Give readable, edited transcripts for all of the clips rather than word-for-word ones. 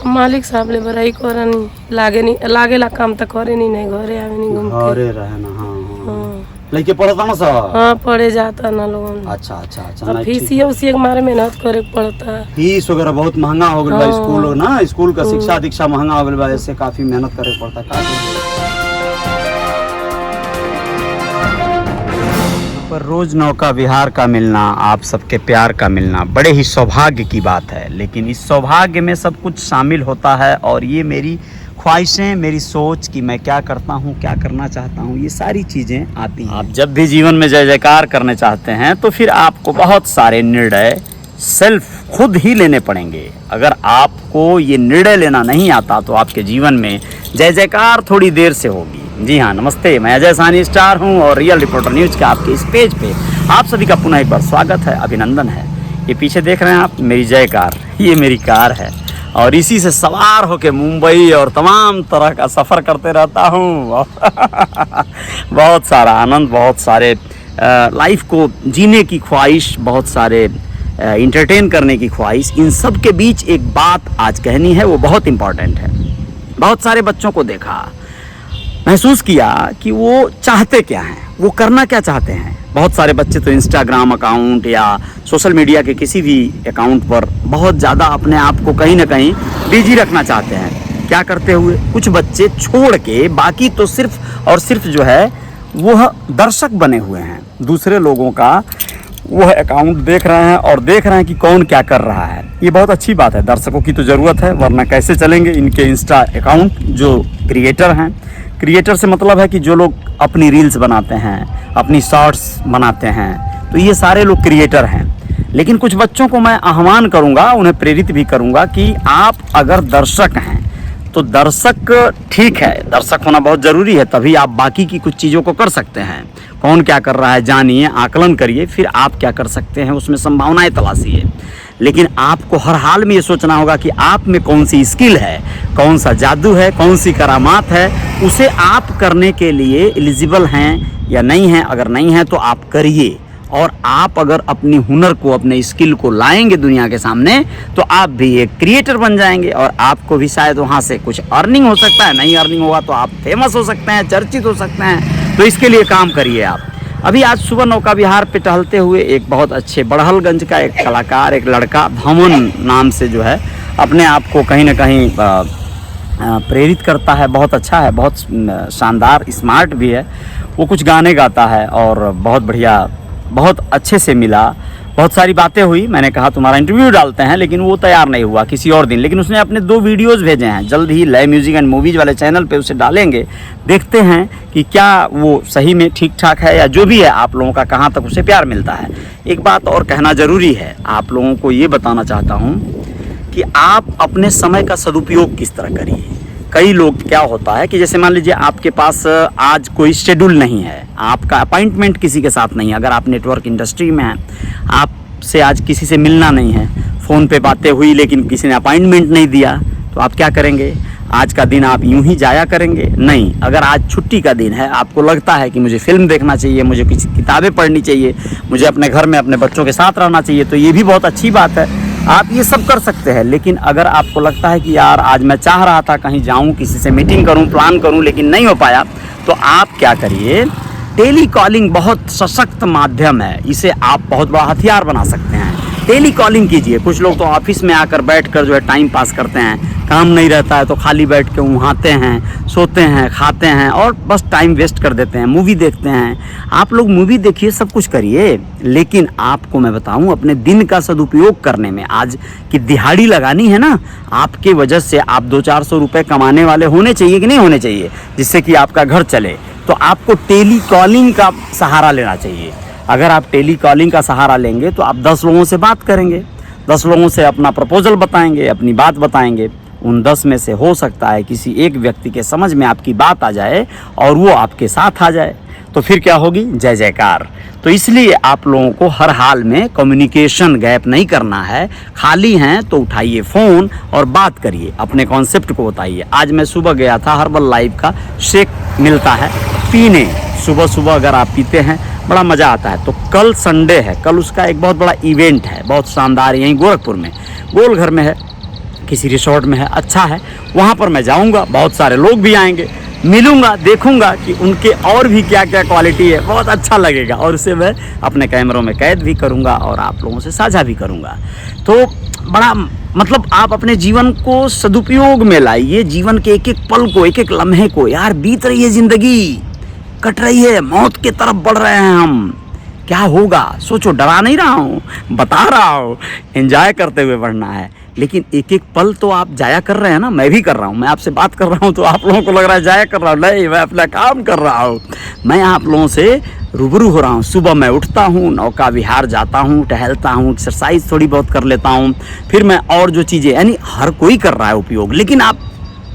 मालिक साहब ले बराई करनी लागेला काम त करे नहीं घरे आवे नहीं घूम के घरे रहना। हाँ हाँ हाँ लड़के पढ़ता ना सा। हाँ पढ़े जाता ना लोगन। अच्छा अच्छा अच्छा अब नहीं, फीस ठीक। उसी के मारे मेहनत करे के पड़ता है। फीस वगैरह बहुत महंगा हो गया हाँ। स्कूल ना, स्कूल का शिक्षा दीक्षा महंगा हो गया, इससे काफी मेहनत करे पड़ता है। पर रोज नौका विहार का मिलना, आप सबके प्यार का मिलना बड़े ही सौभाग्य की बात है, लेकिन इस सौभाग्य में सब कुछ शामिल होता है और ये मेरी ख्वाहिशें, मेरी सोच कि मैं क्या करता हूँ, क्या करना चाहता हूँ, ये सारी चीज़ें आती हैं। आप जब भी जीवन में जय जयकार करने चाहते हैं तो फिर आपको बहुत सारे निर्णय सेल्फ खुद ही लेने पड़ेंगे। अगर आपको ये निर्णय लेना नहीं आता तो आपके जीवन में जय जयकार थोड़ी देर से होगी। जी हाँ, नमस्ते, मैं अजय सानी स्टार हूँ और रियल रिपोर्टर न्यूज़ के आपके इस पेज पे आप सभी का पुनः एक बार स्वागत है, अभिनंदन है। ये पीछे देख रहे हैं आप मेरी जय कार, ये मेरी कार है और इसी से सवार होके मुंबई और तमाम तरह का सफ़र करते रहता हूँ। बहुत सारा आनंद, बहुत सारे लाइफ को जीने की ख्वाहिश, बहुत सारे इंटरटेन करने की ख्वाहिश, इन सब के बीच एक बात आज कहनी है, वो बहुत इम्पॉर्टेंट है। बहुत सारे बच्चों को देखा, महसूस किया कि वो चाहते क्या हैं, वो करना क्या चाहते हैं। बहुत सारे बच्चे तो इंस्टाग्राम अकाउंट या सोशल मीडिया के किसी भी अकाउंट पर बहुत ज़्यादा अपने आप को कहीं ना कहीं बिजी रखना चाहते हैं। क्या करते हुए, कुछ बच्चे छोड़ के बाकी तो सिर्फ और सिर्फ जो है वह दर्शक बने हुए हैं, दूसरे लोगों का वह अकाउंट देख रहे हैं और देख रहे हैं कि कौन क्या कर रहा है। ये बहुत अच्छी बात है, दर्शकों की तो ज़रूरत है, वरना कैसे चलेंगे इनके इंस्टा अकाउंट। जो क्रिएटर हैं, क्रिएटर से मतलब है कि जो लोग अपनी रील्स बनाते हैं, अपनी शॉर्ट्स बनाते हैं, तो ये सारे लोग क्रिएटर हैं। लेकिन कुछ बच्चों को मैं आह्वान करूंगा, उन्हें प्रेरित भी करूंगा कि आप अगर दर्शक हैं तो दर्शक ठीक है, दर्शक होना बहुत ज़रूरी है, तभी आप बाकी की कुछ चीज़ों को कर सकते हैं। कौन क्या कर रहा है जानिए, आकलन करिए, फिर आप क्या कर सकते हैं उसमें संभावनाएं तलाशिए। लेकिन आपको हर हाल में ये सोचना होगा कि आप में कौन सी स्किल है, कौन सा जादू है, कौन सी करामात है, उसे आप करने के लिए एलिजिबल हैं या नहीं हैं। अगर नहीं हैं तो आप करिए, और आप अगर अपनी हुनर को, अपने स्किल को लाएंगे दुनिया के सामने तो आप भी एक क्रिएटर बन जाएंगे और आपको भी शायद वहाँ से कुछ अर्निंग हो सकता है। नहीं अर्निंग होगा तो आप फेमस हो सकते हैं, चर्चित हो सकते हैं। तो इसके लिए काम करिए आप। अभी आज सुबह नौका विहार पे टहलते हुए एक बहुत अच्छे बड़हलगंज का एक कलाकार, एक लड़का भवन नाम से जो है अपने आप को कहीं ना कहीं प्रेरित करता है। बहुत अच्छा है, बहुत शानदार, स्मार्ट भी है। वो कुछ गाने गाता है और बहुत बढ़िया, बहुत अच्छे से मिला, बहुत सारी बातें हुई। मैंने कहा तुम्हारा इंटरव्यू डालते हैं, लेकिन वो तैयार नहीं हुआ, किसी और दिन। लेकिन उसने अपने 2 वीडियोज़ भेजे हैं, जल्द ही लय म्यूज़िक एंड मूवीज़ वाले चैनल पे उसे डालेंगे। देखते हैं कि क्या वो सही में ठीक ठाक है या जो भी है, आप लोगों का कहाँ तक उसे प्यार मिलता है। एक बात और कहना ज़रूरी है, आप लोगों को ये बताना चाहता हूँ कि आप अपने समय का सदुपयोग किस तरह करिए। कई लोग क्या होता है कि जैसे मान लीजिए आपके पास आज कोई शेड्यूल नहीं है, आपका अपॉइंटमेंट किसी के साथ नहीं है, अगर आप नेटवर्क इंडस्ट्री में हैं, आपसे आज किसी से मिलना नहीं है, फ़ोन पे बातें हुई लेकिन किसी ने अपॉइंटमेंट नहीं दिया, तो आप क्या करेंगे? आज का दिन आप यूं ही जाया करेंगे? नहीं। अगर आज छुट्टी का दिन है, आपको लगता है कि मुझे फिल्म देखना चाहिए, मुझे कुछ किताबें पढ़नी चाहिए, मुझे अपने घर में अपने बच्चों के साथ रहना चाहिए, तो ये भी बहुत अच्छी बात है, आप ये सब कर सकते हैं। लेकिन अगर आपको लगता है कि यार आज मैं चाह रहा था कहीं जाऊं, किसी से मीटिंग करूं, प्लान करूं, लेकिन नहीं हो पाया, तो आप क्या करिए? टेली कॉलिंग बहुत सशक्त माध्यम है, इसे आप बहुत बड़ा हथियार बना सकते हैं। टेली कॉलिंग कीजिए। कुछ लोग तो ऑफिस में आकर बैठकर जो है टाइम पास करते हैं, काम नहीं रहता है तो खाली बैठ के उहाते हैं, सोते हैं, खाते हैं और बस टाइम वेस्ट कर देते हैं, मूवी देखते हैं। आप लोग मूवी देखिए, सब कुछ करिए, लेकिन आपको मैं बताऊं अपने दिन का सदुपयोग करने में, आज की दिहाड़ी लगानी है ना, आपके वजह से आप 200-400 रुपये कमाने वाले होने चाहिए कि नहीं होने चाहिए, जिससे कि आपका घर चले। तो आपको टेली कॉलिंग का सहारा लेना चाहिए। अगर आप टेली कॉलिंग का सहारा लेंगे तो आप 10 लोगों से बात करेंगे, 10 लोगों से अपना प्रपोजल बताएंगे, अपनी बात बताएंगे। उन 10 में से हो सकता है किसी एक व्यक्ति के समझ में आपकी बात आ जाए और वो आपके साथ आ जाए, तो फिर क्या होगी? जय जयकार। तो इसलिए आप लोगों को हर हाल में कम्युनिकेशन गैप नहीं करना है। खाली हैं तो उठाइए फ़ोन और बात करिए, अपने कॉन्सेप्ट को बताइए। आज मैं सुबह गया था, हर्बल लाइफ का शेक मिलता है पीने, सुबह सुबह अगर आप पीते हैं बड़ा मज़ा आता है। तो कल संडे है, कल उसका एक बहुत बड़ा इवेंट है, बहुत शानदार, यहीं गोरखपुर में गोलघर में है। किसी रिसोर्ट में है, अच्छा है, वहाँ पर मैं जाऊँगा, बहुत सारे लोग भी आएंगे, मिलूँगा, देखूँगा कि उनके और भी क्या क्या क्वालिटी है, बहुत अच्छा लगेगा और उसे मैं अपने कैमरों में कैद भी करूँगा और आप लोगों से साझा भी करूँगा। तो बड़ा मतलब आप अपने जीवन को सदुपयोग में लाइए, जीवन के एक एक पल को, एक एक लम्हे को। यार बीत रही है ज़िंदगी, कट रही है, मौत की तरफ बढ़ रहे हैं हम, क्या होगा सोचो। डरा नहीं रहा हूँ, बता रहा हूँ, एंजॉय करते हुए बढ़ना है। लेकिन एक एक पल तो आप जाया कर रहे हैं ना, मैं भी कर रहा हूँ। मैं आपसे बात कर रहा हूँ तो आप लोगों को लग रहा है जाया कर रहा हूँ, नहीं, मैं अपना काम कर रहा हूँ। मैं आप लोगों से रूबरू हो रहा हूँ। सुबह मैं उठता हूँ, नौका विहार जाता हूँ, टहलता हूँ, एक्सरसाइज थोड़ी बहुत कर लेता हूँ, फिर मैं और जो चीज़ें, यानी हर कोई कर रहा है उपयोग, लेकिन आप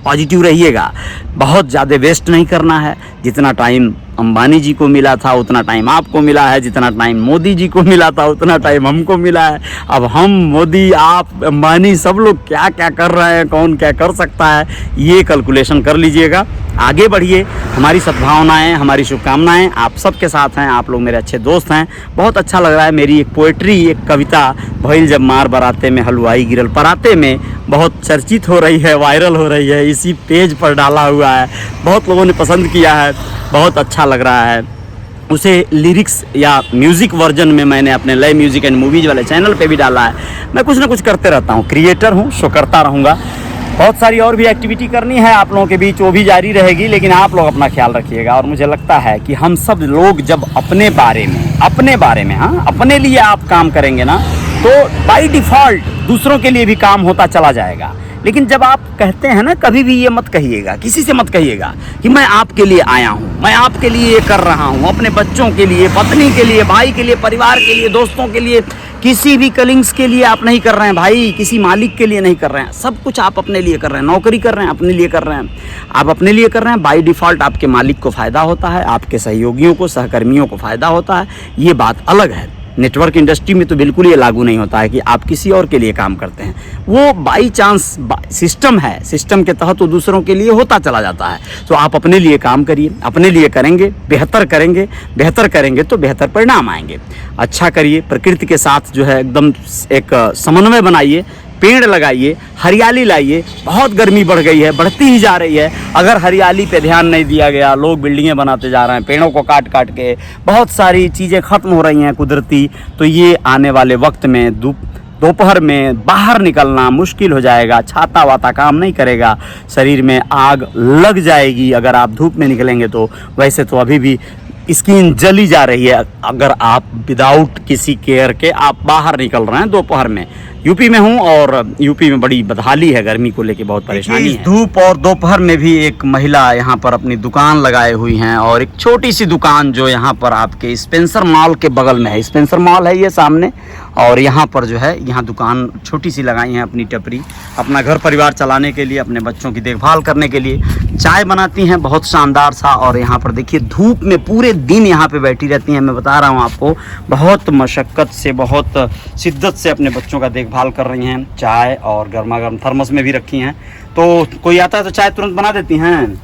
पॉजिटिव रहिएगा। बहुत ज़्यादा वेस्ट नहीं करना है। जितना टाइम अंबानी जी को मिला था उतना टाइम आपको मिला है, जितना टाइम मोदी जी को मिला था उतना टाइम हमको मिला है। अब हम, मोदी, आप, अंबानी, सब लोग क्या क्या कर रहे हैं, कौन क्या कर सकता है, ये कैलकुलेशन कर लीजिएगा। आगे बढ़िए, हमारी सद्भावनाएं, हमारी शुभकामनाएं आप सबके साथ हैं। आप लोग मेरे अच्छे दोस्त हैं। बहुत अच्छा लग रहा है। मेरी एक पोएट्री, एक कविता भइल जब मार बराते में हलवाई गिरल पराते में, बहुत चर्चित हो रही है, वायरल हो रही है, इसी पेज पर डाला हुआ है, बहुत लोगों ने पसंद किया है, बहुत अच्छा लग रहा है। उसे लिरिक्स या म्यूज़िक वर्जन में मैंने अपने लय म्यूज़िक एंड मूवीज़ वाले चैनल पे भी डाला है। मैं कुछ ना कुछ करते रहता हूँ, क्रिएटर हूँ, शो करता रहूँगा। बहुत सारी और भी एक्टिविटी करनी है आप लोगों के बीच, वो भी जारी रहेगी, लेकिन आप लोग अपना ख्याल रखिएगा। और मुझे लगता है कि हम सब लोग जब अपने बारे में हाँ, अपने लिए आप काम करेंगे ना, तो बाय डिफ़ॉल्ट दूसरों के लिए भी काम होता चला जाएगा। लेकिन जब आप कहते हैं ना, कभी भी ये मत कहिएगा, किसी से मत कहिएगा कि मैं आपके लिए आया हूँ, मैं आपके लिए ये कर रहा हूँ, अपने बच्चों के लिए, पत्नी के लिए, भाई के लिए, परिवार के लिए, दोस्तों के लिए, किसी भी कलिंग्स के लिए आप नहीं कर रहे हैं भाई, किसी मालिक के लिए नहीं कर रहे हैं। सब कुछ आप अपने लिए कर रहे हैं। नौकरी कर रहे हैं, अपने लिए कर रहे हैं। आप अपने लिए कर रहे हैं, बाय डिफ़ॉल्ट आपके मालिक को फ़ायदा होता है, आपके सहयोगियों को, सहकर्मियों को फ़ायदा होता है। ये बात अलग है। नेटवर्क इंडस्ट्री में तो बिल्कुल ये लागू नहीं होता है कि आप किसी और के लिए काम करते हैं। वो बाई चांस सिस्टम है, सिस्टम के तहत वो दूसरों के लिए होता चला जाता है। तो आप अपने लिए काम करिए, अपने लिए करेंगे, बेहतर करेंगे तो बेहतर परिणाम आएंगे। अच्छा करिए, प्रकृति के साथ जो है एकदम एक समन्वय बनाइए, पेड़ लगाइए, हरियाली लाइए। बहुत गर्मी बढ़ गई है, बढ़ती ही जा रही है। अगर हरियाली पे ध्यान नहीं दिया गया, लोग बिल्डिंगें बनाते जा रहे हैं, पेड़ों को काट काट के, बहुत सारी चीज़ें ख़त्म हो रही हैं कुदरती, तो ये आने वाले वक्त में दोपहर में बाहर निकलना मुश्किल हो जाएगा। छाता वाता काम नहीं करेगा, शरीर में आग लग जाएगी अगर आप धूप में निकलेंगे तो। वैसे तो अभी भी स्किन जली जा रही है अगर आप विदाउट किसी केयर के आप बाहर निकल रहे हैं दोपहर में। यूपी में हूँ और यूपी में बड़ी बदहाली है, गर्मी को लेके बहुत परेशानी है। धूप और दोपहर में भी एक महिला यहाँ पर अपनी दुकान लगाए हुई हैं, और एक छोटी सी दुकान जो यहाँ पर आपके स्पेंसर मॉल के बगल में है। स्पेंसर मॉल है ये सामने, और यहाँ पर जो है, यहाँ दुकान छोटी सी लगाई है अपनी टपरी, अपना घर परिवार चलाने के लिए, अपने बच्चों की देखभाल करने के लिए। चाय बनाती हैं बहुत शानदार सा, और यहाँ पर देखिए धूप में पूरे दिन यहाँ पे बैठी रहती हैं। मैं बता रहा हूँ आपको, बहुत मशक्क़त से, बहुत शिद्दत से अपने बच्चों का देखभाल कर रही हैं। चाय और गर्मा गर्म थर्मस में भी रखी हैं, तो कोई आता है तो चाय तुरंत बना देती हैं।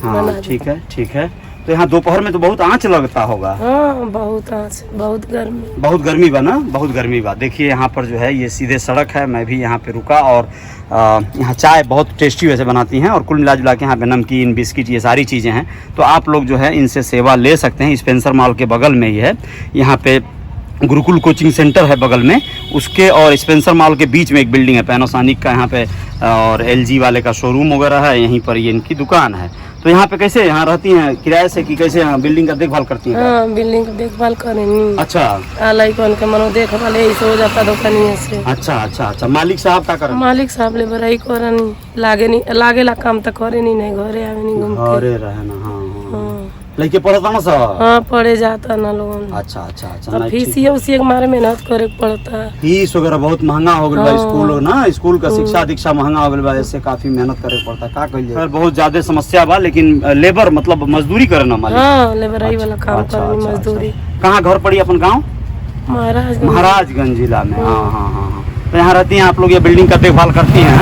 हाँ ठीक है, ठीक है। तो यहाँ दोपहर में तो बहुत आँच लगता होगा। हाँ, बहुत आँच, बहुत गर्मी बा ना, बहुत गर्मी बा। देखिए यहाँ पर जो है ये सीधे सड़क है, मैं भी यहाँ पे रुका, और यहाँ चाय बहुत टेस्टी वैसे बनाती हैं, और कुल मिला जुला के यहाँ पे नमकीन, बिस्किट, ये सारी चीज़ें हैं। तो आप लोग जो है इनसे सेवा ले सकते हैं। स्पेंसर मॉल के बगल में ही है, यहाँ पे गुरुकुल कोचिंग सेंटर है बगल में, उसके और स्पेंसर मॉल के बीच में एक बिल्डिंग है पैनासोनिक का, यहाँ पे और LG वाले का शोरूम वगैरह है, यहीं पर ये इनकी दुकान है। तो यहाँ पे कैसे यहाँ रहती हैं, किराए से कि कैसे यहाँ बिल्डिंग का देखभाल करती हैं? हाँ, बिल्डिंग का देखभाल करेंगी। अच्छा, आलाई कौन के मनो देखभाल यही से हो जाता दुकानिया से। अच्छा अच्छा अच्छा। मालिक साहब का कर? मालिक साहब ले बराई करनी, लागेला काम तो करे नहीं, घरे आवे नहीं, घूम के घरे रहना। हाँ हाँ, लड़के पढ़ता ना सब? हाँ, पढ़े जाता ना लोगन। अच्छा अच्छा अच्छा। फीस के मारे मेहनत करे पड़ता है। फीस वगैरह बहुत महंगा हो गया स्कूल ना, स्कूल का शिक्षा दीक्षा महंगा हो गया, ऐसे काफी मेहनत करे पड़ता है। का कहिए सर, बहुत ज्यादा समस्या बा, लेकिन लेबर मतलब मजदूरी करना मालिक? हाँ, लेबराई वाला काम करनी, मजदूरी। कहाँ घर पड़ी अपन गाँव? महाराजगंज जिला में। हाँ हाँ हाँ। तो यहाँ रहती हैं आप लोग, ये बिल्डिंग का देखभाल करती हैं?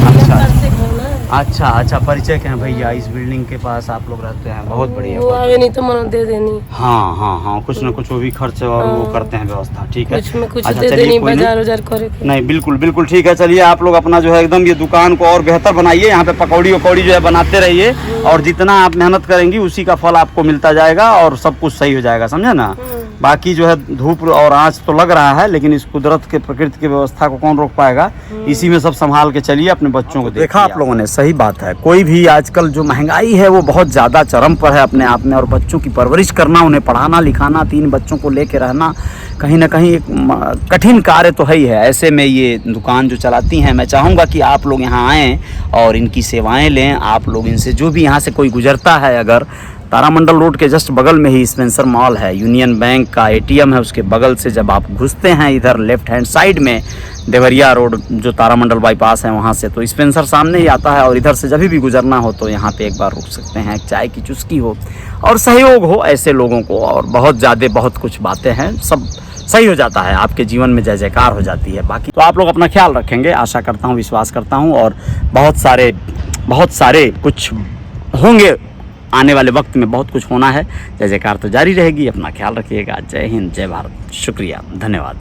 अच्छा अच्छा अच्छा, परिचय क्या है भैया? इस बिल्डिंग के पास आप लोग रहते हैं, बहुत बढ़िया। वो आवे नहीं तो मना दे देनी। हाँ हाँ हाँ, कुछ ना कुछ वो भी खर्च और वो करते हैं व्यवस्था, ठीक है। कुछ में कुछ अच्छा, दे चलिए, देनी, कोई नहीं। बाजार उजार करे के। नहीं, बिल्कुल बिल्कुल ठीक है। चलिए, आप लोग अपना जो है एकदम ये दुकान को और बेहतर बनाइए, यहाँ पे पकौड़ी वकौड़ी जो है बनाते रहिए, और जितना आप मेहनत करेंगी उसी का फल आपको मिलता जाएगा और सब कुछ सही हो जाएगा, समझे ना। बाकी जो है धूप और आँच तो लग रहा है, लेकिन इस कुदरत के प्रकृति की व्यवस्था को कौन रोक पाएगा। इसी में सब संभाल के चलिए, अपने बच्चों को देखा आप लोगों ने। सही बात है, कोई भी आजकल जो महंगाई है वो बहुत ज़्यादा चरम पर है अपने आप में, और बच्चों की परवरिश करना, उन्हें पढ़ाना लिखाना, 3 बच्चों को लेके रहना कहीं ना कहीं एक कठिन कार्य तो है ही है। ऐसे में ये दुकान जो चलाती हैं, मैं चाहूँगा कि आप लोग यहाँ आएँ और इनकी सेवाएं लें। आप लोग इनसे, जो भी यहाँ से कोई गुजरता है, अगर तारामंडल रोड के जस्ट बगल में ही स्पेंसर मॉल है, यूनियन बैंक का एटीएम है, उसके बगल से जब आप घुसते हैं इधर लेफ्ट हैंड साइड में, देवरिया रोड जो तारामंडल बाईपास है वहाँ से, तो स्पेंसर सामने ही आता है। और इधर से जब भी गुजरना हो तो यहाँ पे एक बार रुक सकते हैं, एक चाय की चुस्की हो और सहयोग हो ऐसे लोगों को, और बहुत ज़्यादा बहुत कुछ बातें हैं, सब सही हो जाता है, आपके जीवन में जय जयकार हो जाती है। बाकी तो आप लोग अपना ख्याल रखेंगे, आशा करता हूँ, विश्वास करता हूँ, और बहुत सारे कुछ होंगे आने वाले वक्त में, बहुत कुछ होना है। जय जयकार तो जारी रहेगी। अपना ख्याल रखिएगा। जय हिंद, जय भारत, शुक्रिया, धन्यवाद।